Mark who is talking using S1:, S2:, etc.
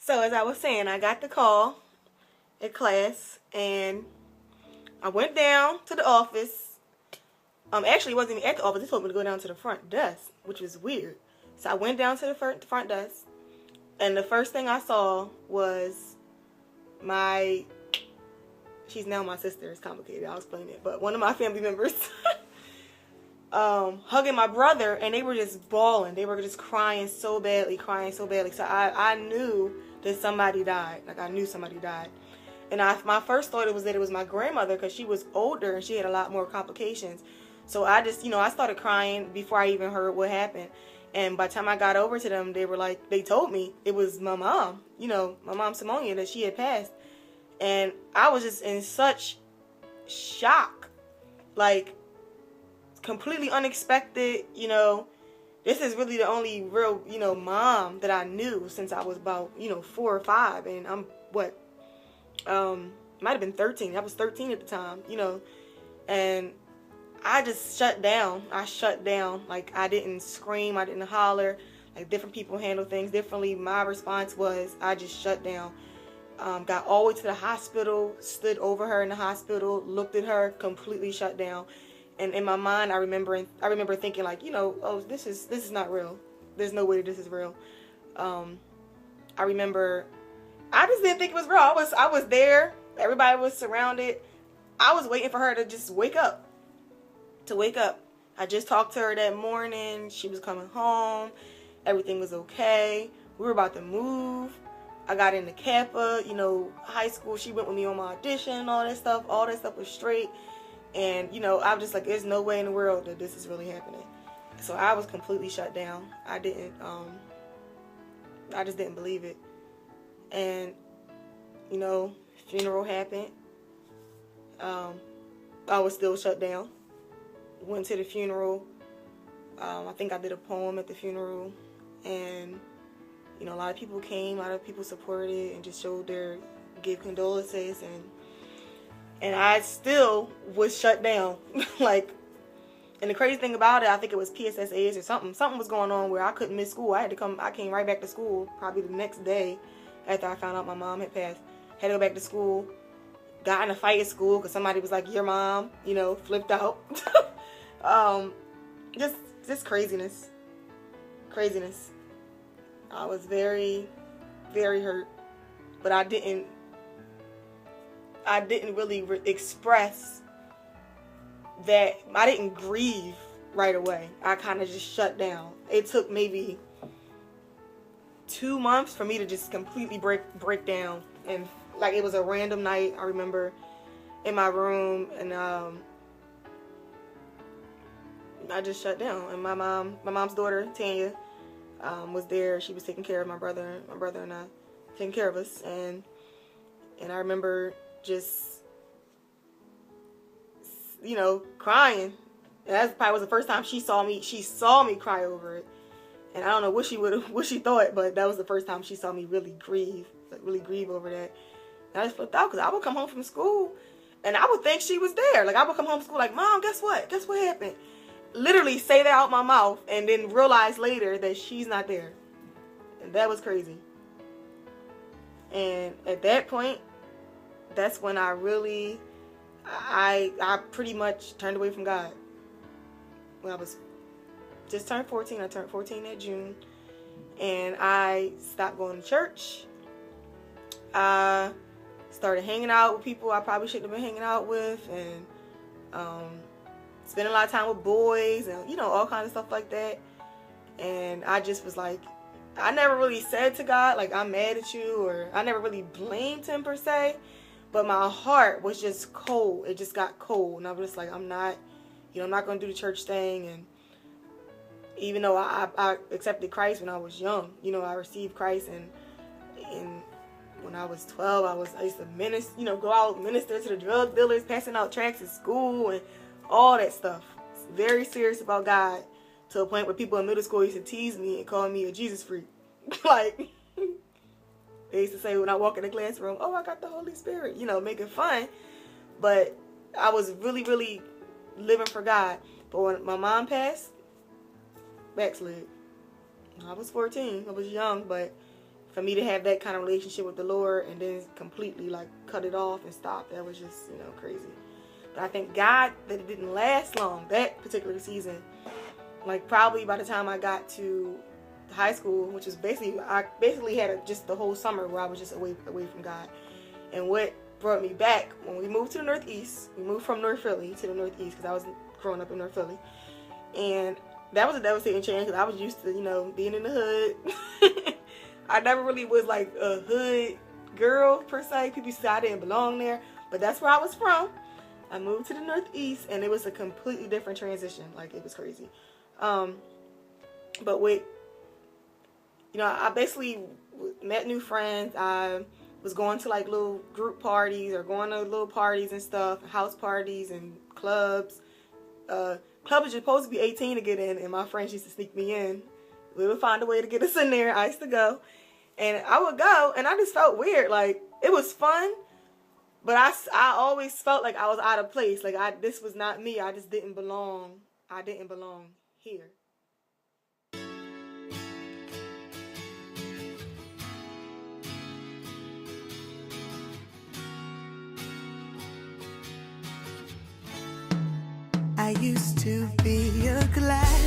S1: So as I was saying, I got the call at class, and I went down to the office. Actually, it wasn't even at the office. They told me to go down to the front desk, which was weird. So I went down to the front desk, and the first thing I saw was she's now my sister. It's complicated. I'll explain it. But one of my family members hugging my brother, and they were just bawling. They were just crying so badly. So I knew that somebody died. Like, I knew somebody died. And my first thought was that it was my grandmother, because she was older and she had a lot more complications. So I just, I started crying before I even heard what happened. And by the time I got over to them, they told me it was my mom, my mom Simonia, that she had passed. And I was just in such shock, like, completely unexpected. This is really the only real, mom that I knew since I was about, 4 or 5. And I'm, might have been 13. I was 13 at the time, and I just shut down. Like, I didn't scream. I didn't holler. Like, different people handle things differently. My response was I just shut down. Got all the way to the hospital, stood over her in the hospital, looked at her, completely shut down. And in my mind, I remember thinking, like, oh, this is not real. There's no way this is real. I remember, I just didn't think it was real. I was there. Everybody was surrounded. I was waiting for her to just wake up. I just talked to her that morning. She was coming home. Everything was okay. We were about to move. I got into Kappa, high school. She went with me on my audition and all that stuff. All that stuff was straight. And, I was just like, there's no way in the world that this is really happening. So I was completely shut down. I just didn't believe it. And, funeral happened. I was still shut down. Went to the funeral. I think I did a poem at the funeral. And, a lot of people came, a lot of people supported and just showed gave condolences, and I still was shut down. Like, and the crazy thing about it, I think it was PSSAs or something. Something was going on where I couldn't miss school. I came right back to school probably the next day after I found out my mom had passed. Had to go back to school. Got in a fight at school because somebody was like, your mom, flipped out. Just craziness. I was very, very hurt, but I didn't really express that. I didn't grieve right away. I kind of just shut down. It took maybe 2 months for me to just completely break down, and like, it was a random night. I remember in my room, and I just shut down. And my mom's daughter Tanya was there. She was taking care of my brother and I, taking care of us, and I remember just crying. And that probably was the first time she saw me cry over it. And I don't know what she thought, but that was the first time she saw me really grieve over that. And I just flipped out, because I would come home from school and I would think she was there. Like, I would come home from school like, Mom, guess what happened? Literally say that out my mouth, and then realize later that she's not there. And that was crazy. And at that point, that's when I really, I pretty much turned away from God. When I was just turned 14, I turned 14 that June, and I stopped going to church. I started hanging out with people I probably shouldn't have been hanging out with, and spending a lot of time with boys, and all kinds of stuff like that. And I just was like, I never really said to God, like, I'm mad at you, or I never really blamed him per se, but my heart was just cold. It just got cold, and I was just like, I'm not going to do the church thing. And even though I accepted Christ when I was young, I received Christ, and when I was 12, I used to minister, go out, minister to the drug dealers, passing out tracts at school, and all that stuff. Very serious about God, to a point where people in middle school used to tease me and call me a Jesus freak. Like, they used to say when I walk in the classroom, oh, I got the Holy Spirit, making fun. But I was really, really living for God. But when my mom passed, backslid. I was 14. I was young, but for me to have that kind of relationship with the Lord and then completely like cut it off and stop, that was just, crazy. But I thank God that it didn't last long, that particular season. Like probably by the time I got to high school, which is I basically had just the whole summer where I was just away from God. And what brought me back, when we moved to the Northeast, we moved from North Philly to the Northeast because I was growing up in North Philly. And that was a devastating change because I was used to, being in the hood. I never really was like a hood girl per se. People say I didn't belong there, but that's where I was from. I moved to the Northeast and it was a completely different transition. Like it was crazy. But with, I basically met new friends. I was going to like little group parties or going to little parties and stuff, house parties and clubs. Clubs are supposed to be 18 to get in, and my friends used to sneak me in. We would find a way to get us in there. I used to go, and I would go, and I just felt weird. Like it was fun, but I always felt like I was out of place. Like this was not me. I just didn't belong. I didn't belong here.
S2: I used to be a glass